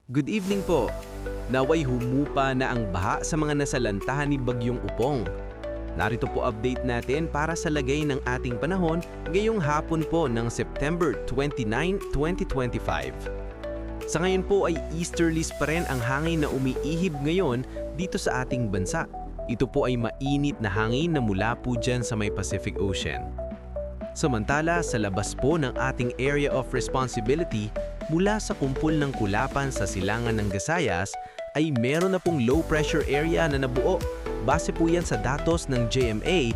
Good evening po. Naway humupa na ang baha sa mga nasalantahan ni Bagyong Upong. Narito po update natin para sa lagay ng ating panahon ngayong hapon po ng September 29, 2025. Sa ngayon po ay easterlies pa rin ang hangin na umiihib ngayon dito sa ating bansa. Ito po ay mainit na hangin na mula po dyan sa may Pacific Ocean. Samantala, sa labas po ng ating area of responsibility, mula sa kumpol ng Kulapan sa silangan ng Visayas, ay meron na pong low pressure area na nabuo. Base po yan sa datos ng JMA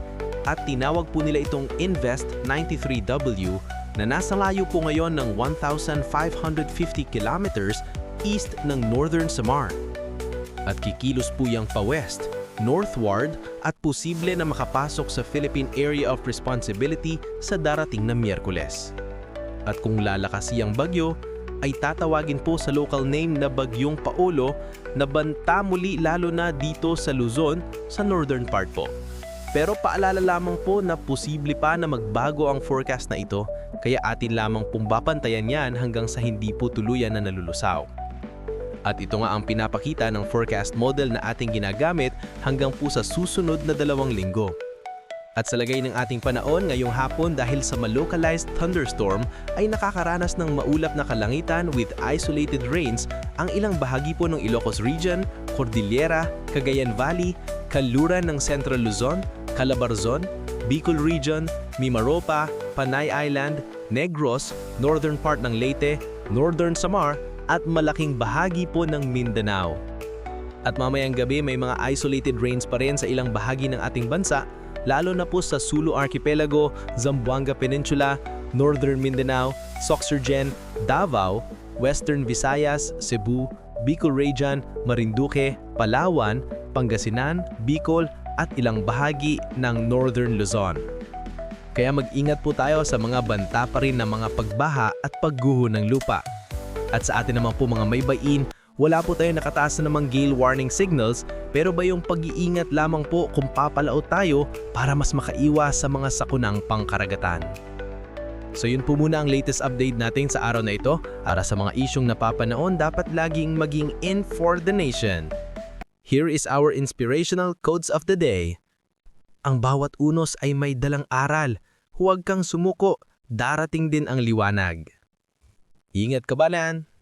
at tinawag po nila itong Invest 93W na nasa layo po ngayon ng 1,550 kilometers east ng Northern Samar. At kikilos po yang pa-west, northward at posible na makapasok sa Philippine Area of Responsibility sa darating na Miyerkules. At kung lalakas siyang bagyo, ay tatawagin po sa local name na Bagyong Paolo na banta muli lalo na dito sa Luzon sa northern part po. Pero paalala lamang po na posible pa na magbago ang forecast na ito, kaya atin lamang pong babantayan yan hanggang sa hindi po tuluyan na nalulusaw. At ito nga ang pinapakita ng forecast model na ating ginagamit hanggang po sa susunod na 2 linggo. At sa lagay ng ating panahon ngayong hapon dahil sa malocalized thunderstorm ay nakakaranas ng maulap na kalangitan with isolated rains ang ilang bahagi po ng Ilocos Region, Cordillera, Cagayan Valley, Kanluran ng Central Luzon, Calabarzon, Bicol Region, Mimaropa, Panay Island, Negros, northern part ng Leyte, Northern Samar, at malaking bahagi po ng Mindanao. At mamayang gabi may mga isolated rains pa rin sa ilang bahagi ng ating bansa, lalo na po sa Sulu Archipelago, Zamboanga Peninsula, Northern Mindanao, Sorsogon, Davao, Western Visayas, Cebu, Bicol Region, Marinduque, Palawan, Pangasinan, Bicol at ilang bahagi ng Northern Luzon. Kaya mag-ingat po tayo sa mga banta pa rin ng mga pagbaha at pagguho ng lupa. At sa atin naman po mga may bayin, wala po tayo nakataas na namang gale warning signals, pero ba yung pag-iingat lamang po kung papalaot tayo para mas makaiwas sa mga sakunang pangkaragatan. So yun po muna ang latest update natin sa araw na ito. Para sa mga isyong napapanaon, dapat laging maging in for the nation. Here is our inspirational quotes of the day. Ang bawat unos ay may dalang aral. Huwag kang sumuko, darating din ang liwanag. Ingat kabalan!